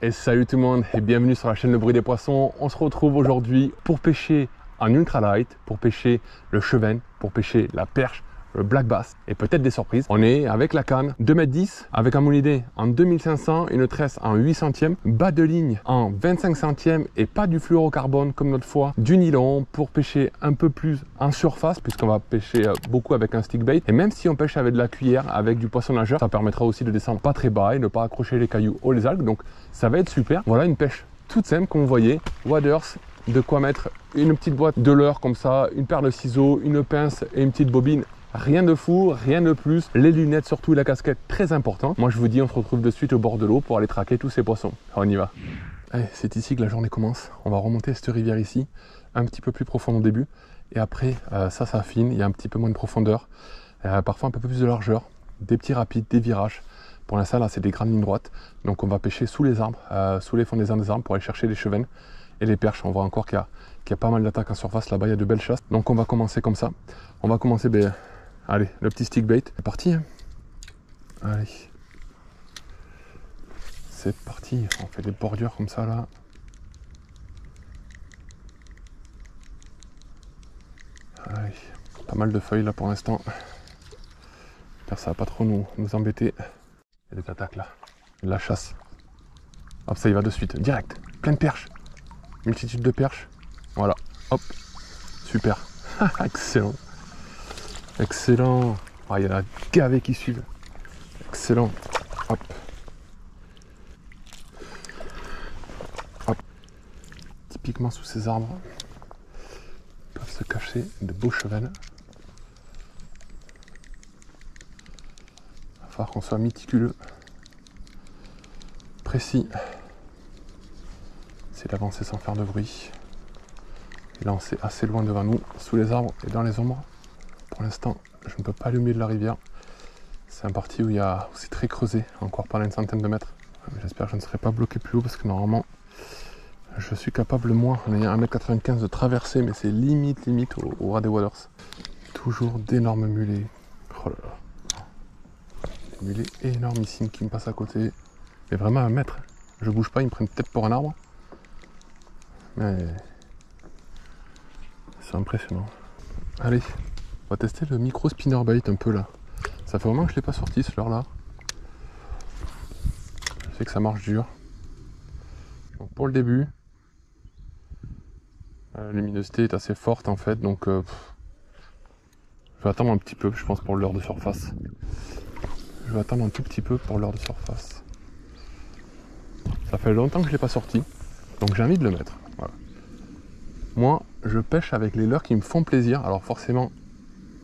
Et salut tout le monde et bienvenue sur la chaîne Le Bruit des Poissons. On se retrouve aujourd'hui pour pêcher en ultralight, pour pêcher le chevenne, pour pêcher la perche, le black bass et peut-être des surprises. On est avec la canne 2,10 m avec un moulinet en 2500, une tresse en 8 centièmes, bas de ligne en 25 centièmes et pas du fluorocarbone comme notre fois, du nylon pour pêcher un peu plus en surface puisqu'on va pêcher beaucoup avec un stick bait. Et même si on pêche avec de la cuillère, avec du poisson nageur, ça permettra aussi de descendre pas très bas et ne pas accrocher les cailloux ou les algues. Donc ça va être super. Voilà une pêche toute simple comme vous voyez, waders. De quoi mettre une petite boîte de leurre comme ça, une paire de ciseaux, une pince et une petite bobine. Rien de fou, rien de plus. Les lunettes surtout et la casquette, très important. Moi je vous dis, on se retrouve de suite au bord de l'eau pour aller traquer tous ces poissons. Alors, on y va. Allez, c'est ici que la journée commence. On va remonter cette rivière ici, un petit peu plus profond au début. Et après, ça affine, il y a un petit peu moins de profondeur. Parfois un peu plus de largeur. Des petits rapides, des virages. Pour l'instant, là, c'est des grandes lignes droites. Donc on va pêcher sous les arbres, sous les fondaisons des arbres pour aller chercher les chevennes et les perches. On voit encore qu'il y a pas mal d'attaques en surface. Là-bas, il y a de belles chasses. Donc on va commencer comme ça. On va commencer... Allez, le petit stick bait, c'est parti. Hein. Allez. C'est parti. On fait des bordures comme ça là. Allez. Pas mal de feuilles là pour l'instant. J'espère que ça va pas trop nous embêter. Il y a des attaques là. De la chasse. Hop, ça y va de suite. Direct. Plein de perches. Multitude de perches. Voilà. Hop. Super. Excellent. Excellent. Ah, il y en a gavé qui suivent. Excellent. Hop. Hop. Typiquement sous ces arbres peuvent se cacher de beaux chevennes. Il va falloir qu'on soit méticuleux, précis. C'est d'avancer sans faire de bruit. Et là on est assez loin devant nous, sous les arbres et dans les ombres. Pour l'instant, je ne peux pas aller au milieu de la rivière. C'est un parti où c'est très creusé, encore pas une centaine de mètres. J'espère que je ne serai pas bloqué plus haut parce que normalement, je suis capable, moi, en ayant 1,95 m, de traverser, mais c'est limite au ras des waders. Toujours d'énormes mulets. Oh là là. Des mulets énormissimes qui me passent à côté. Mais vraiment à 1 mètre. Je bouge pas, ils me prennent peut-être pour un arbre. Mais c'est impressionnant. Allez. On va tester le micro spinnerbait un peu là. Ça fait vraiment que je ne l'ai pas sorti ce leurre là. Je sais que ça marche dur. Donc pour le début, la luminosité est assez forte en fait. Donc je vais attendre un petit peu, je pense, pour le leurre de surface. Je vais attendre un tout petit peu pour le leurre de surface. Ça fait longtemps que je ne l'ai pas sorti. Donc j'ai envie de le mettre. Voilà. Moi, je pêche avec les leurres qui me font plaisir. Alors forcément...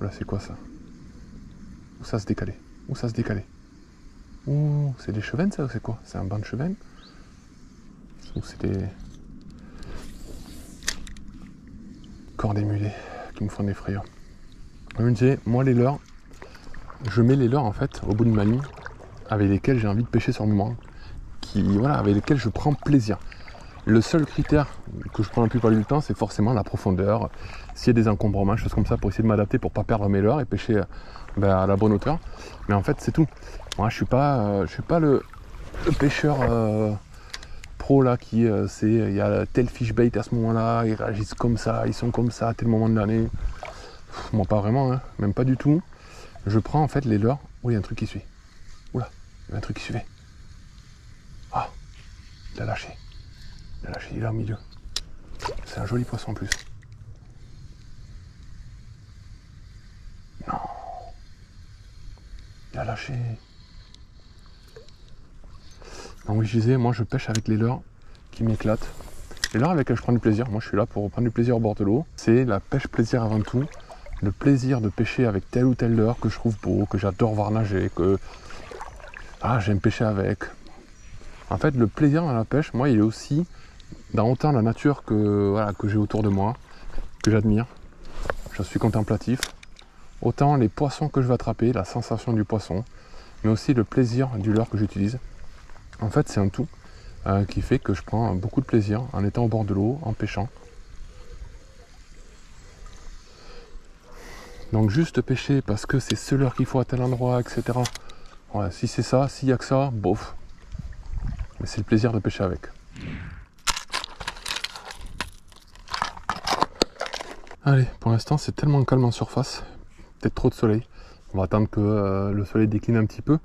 Là, c'est quoi ça? Où ça se décalait? Où ça se décalait? Ouh, c'est des chevennes ça ou c'est quoi? C'est un banc de chevennes? Ou c'est des... Encore des mulets qui me font des frayeurs. Comme je disais, moi les leurres, je mets les leurres en fait au bout de ma ligne avec lesquels j'ai envie de pêcher sur le moment. Voilà, avec lesquels je prends plaisir. Le seul critère que je prends la plupart du temps, c'est forcément la profondeur. S'il y a des encombrements, choses comme ça, pour essayer de m'adapter pour pas perdre mes leurres et pêcher à la bonne hauteur. Mais en fait, c'est tout. Moi, je suis pas le pêcheur pro là qui il y a tel fish bait à ce moment-là, ils réagissent comme ça, ils sont comme ça à tel moment de l'année. Moi, pas vraiment, hein, même pas du tout. Je prends en fait les leurres. Oh, il y a un truc qui suit. Oula, il y a un truc qui suivait. Ah, il a lâché. Il est là au milieu. C'est un joli poisson en plus. Non. Il a lâché. Donc oui, je disais, moi je pêche avec les leurres qui m'éclatent. Les leurres avec lesquels je prends du plaisir. Moi je suis là pour prendre du plaisir au bord de l'eau. C'est la pêche plaisir avant tout. Le plaisir de pêcher avec tel ou tel leurre que je trouve beau, que j'adore voir nager, que j'aime pêcher avec. En fait, le plaisir dans la pêche, moi, il est aussi dans autant la nature que j'ai autour de moi, que j'admire. Je suis contemplatif. Autant les poissons que je vais attraper, la sensation du poisson, mais aussi le plaisir du leurre que j'utilise. En fait, c'est un tout qui fait que je prends beaucoup de plaisir en étant au bord de l'eau, en pêchant. Donc juste pêcher parce que c'est ce leurre qu'il faut à tel endroit, etc. Ouais, si c'est ça, s'il n'y a que ça, bof. Mais c'est le plaisir de pêcher avec. Allez, pour l'instant c'est tellement calme en surface, peut-être trop de soleil. On va attendre que le soleil décline un petit peu,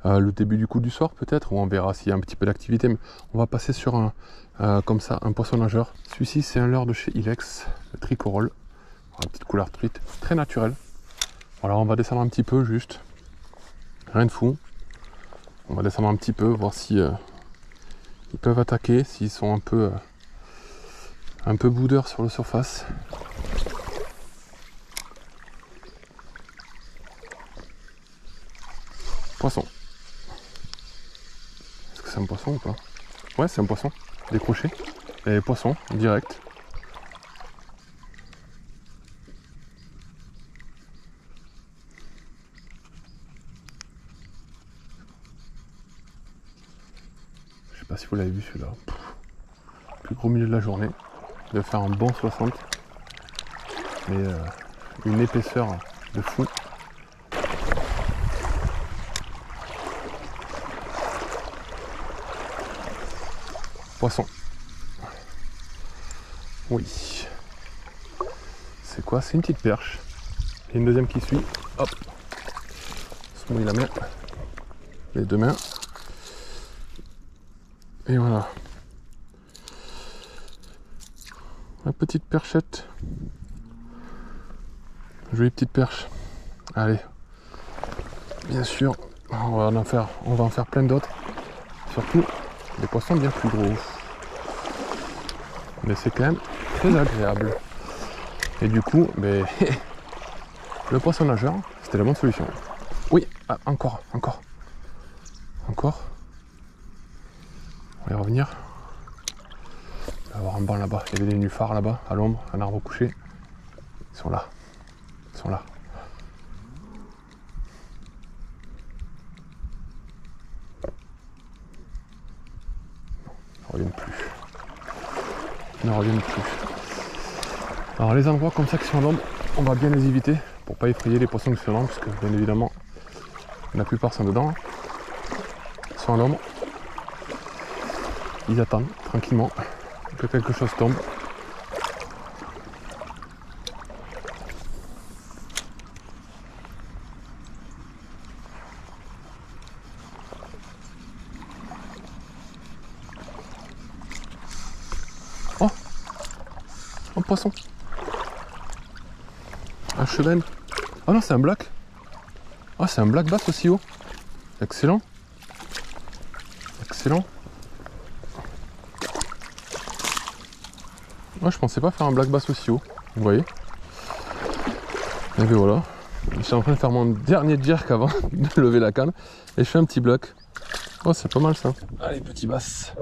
le début du coup du soir peut-être, ou on verra s'il y a un petit peu d'activité. Mais on va passer sur comme ça, un poisson nageur. Celui-ci c'est un leurre de chez Ilex, le tricorol. Une petite couleur truite, très naturelle. Voilà, on va descendre un petit peu juste, rien de fou. On va descendre un petit peu, voir si ils peuvent attaquer, s'ils sont un peu boudeurs sur la surface. Poisson. Est-ce que c'est un poisson ou pas? Ouais, c'est un poisson. Décroché. Et poisson, direct. Je sais pas si vous l'avez vu celui-là. Plus gros milieu de la journée. Il va faire un bon 60. Mais une épaisseur de fou. Poisson. Oui. C'est quoi? C'est une petite perche. Et une deuxième qui suit. Hop. Se mouille la main. Les deux mains. Et voilà. La petite perchette. Jolie petite perche. Allez. Bien sûr, on va en faire plein d'autres. Surtout des poissons bien plus gros. Mais c'est quand même très agréable. Et du coup, le poisson nageur, c'était la bonne solution. Oui, ah, encore. On va y revenir. Il va y avoir un banc là-bas. Il y avait des nénuphars là-bas, à l'ombre, un arbre couché. Ils sont là. Ils ne reviennent plus. Alors les endroits comme ça qui sont à l'ombre, on va bien les éviter pour pas effrayer les poissons qui sont à l'ombre, parce que bien évidemment la plupart sont dedans. Ils sont à l'ombre. Ils attendent tranquillement que quelque chose tombe. Oh, un poisson. Un cheven. Oh non, c'est un black. Oh, c'est un black bass aussi haut. Excellent. Oh, je pensais pas faire un black bass aussi haut. Vous voyez. Et bien voilà. Je suis en train de faire mon dernier jerk avant de lever la canne. Et je fais un petit bloc. Oh, c'est pas mal ça. Allez, petit bass.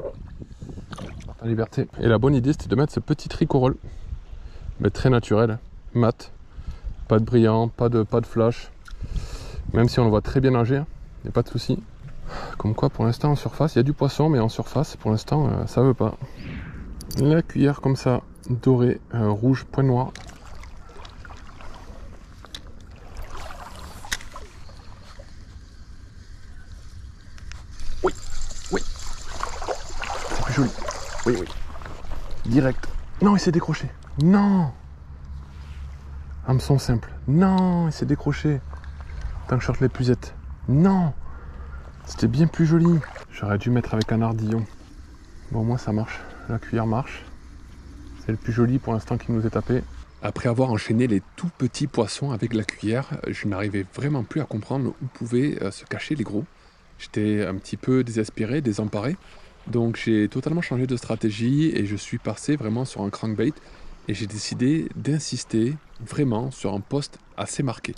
La liberté. Et la bonne idée, c'était de mettre ce petit tricorol. Mais très naturel. Mat. Pas de brillant, pas de flash. Même si on le voit très bien nager, il n'y a pas de souci. Comme quoi, pour l'instant, en surface, il y a du poisson, mais en surface, pour l'instant, ça veut pas. La cuillère comme ça, dorée, rouge, point noir. Oui. C'est plus joli. Oui. Direct. Non, il s'est décroché. Non. Hameçon simple. Non, il s'est décroché. Tant que je sorte les puzettes. Non. C'était bien plus joli. J'aurais dû mettre avec un ardillon. Bon, au moins ça marche. La cuillère marche. C'est le plus joli pour l'instant qui nous est tapé. Après avoir enchaîné les tout petits poissons avec la cuillère, je n'arrivais vraiment plus à comprendre où pouvaient se cacher les gros. J'étais un petit peu désespéré, désemparé. Donc j'ai totalement changé de stratégie et je suis passé vraiment sur un crankbait. Et j'ai décidé d'insister vraiment sur un poste assez marqué.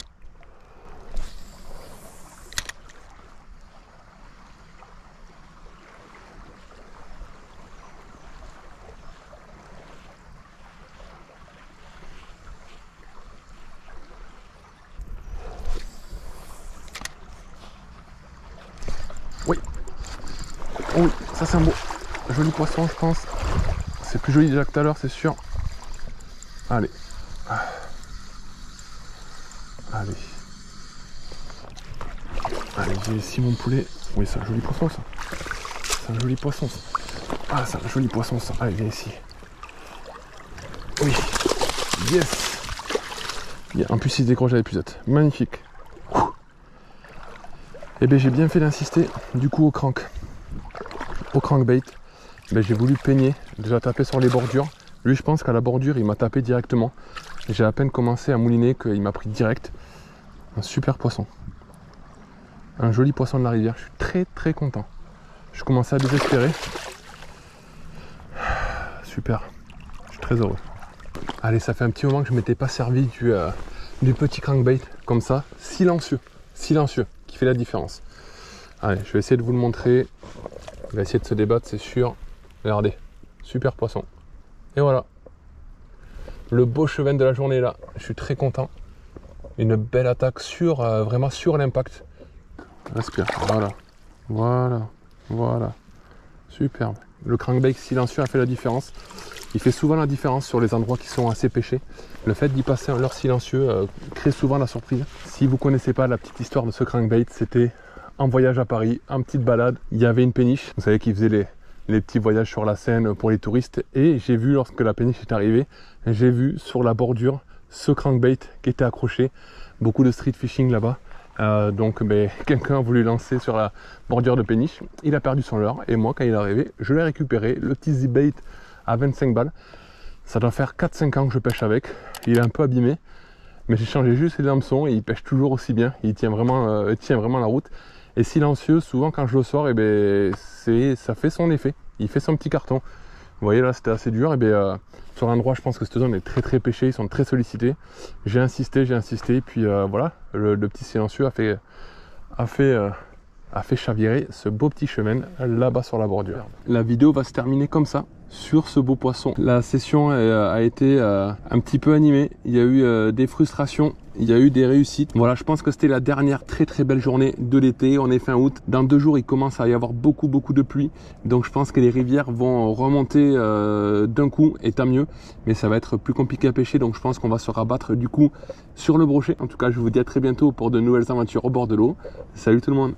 Oui. Oui, ça c'est un beau joli poisson, je pense. C'est plus joli déjà que tout à l'heure, c'est sûr. Allez. Allez, j'ai ici mon poulet. Oui, c'est un joli poisson ça. c'est un joli poisson ça. Ah, c'est un joli poisson ça. Allez, viens ici. Oui. Yes. En plus, il se décroche à l'épuisette. Magnifique. Et bien, j'ai bien fait d'insister du coup au crankbait. Ben, j'ai voulu peigner, déjà taper sur les bordures. Lui, je pense qu'à la bordure, il m'a tapé directement. J'ai à peine commencé à mouliner qu'il m'a pris direct. Un super poisson. Un joli poisson de la rivière. Je suis très très content. Je commençais à désespérer. Super. Je suis très heureux. Allez, ça fait un petit moment que je ne m'étais pas servi du petit crankbait comme ça. Silencieux. Silencieux. Qui fait la différence. Allez, je vais essayer de vous le montrer. Il va essayer de se débattre, c'est sûr. Regardez. Super poisson. Et voilà. Le beau cheven de la journée est là. Je suis très content. Une belle attaque vraiment sur l'impact. Respire. Voilà. Voilà. Voilà. Superbe. Le crankbait silencieux a fait la différence. Il fait souvent la différence sur les endroits qui sont assez pêchés. Le fait d'y passer un leurre silencieux crée souvent la surprise. Si vous ne connaissez pas la petite histoire de ce crankbait, c'était en voyage à Paris, en petite balade. Il y avait une péniche. Vous savez qu'ils faisaient les petits voyages sur la Seine pour les touristes. Et j'ai vu, lorsque la péniche est arrivée, j'ai vu sur la bordure ce crankbait qui était accroché. Beaucoup de street fishing là-bas. Donc quelqu'un a voulu lancer sur la bordure de péniche. Il a perdu son leurre. Et moi, quand il est arrivé, je l'ai récupéré. Le petit Z-bait à 25 balles. Ça doit faire 4-5 ans que je pêche avec. Il est un peu abîmé. Mais j'ai changé juste les hameçons et il pêche toujours aussi bien. Il tient vraiment la route. Et silencieux, souvent quand je le sors, ça fait son effet. Il fait son petit carton. Vous voyez là, c'était assez dur. Sur l'endroit, je pense que cette zone est très très pêchée. Ils sont très sollicités. J'ai insisté. Et puis voilà, le petit silencieux a fait chavirer ce beau petit cheven là-bas sur la bordure. La vidéo va se terminer comme ça, sur ce beau poisson. La session a été un petit peu animée. Il y a eu des frustrations, il y a eu des réussites. Voilà, je pense que c'était la dernière très très belle journée de l'été. On est fin août. Dans 2 jours, il commence à y avoir beaucoup de pluie. Donc je pense que les rivières vont remonter d'un coup, et tant mieux. Mais ça va être plus compliqué à pêcher. Donc je pense qu'on va se rabattre du coup sur le brochet. En tout cas, je vous dis à très bientôt pour de nouvelles aventures au bord de l'eau. Salut tout le monde!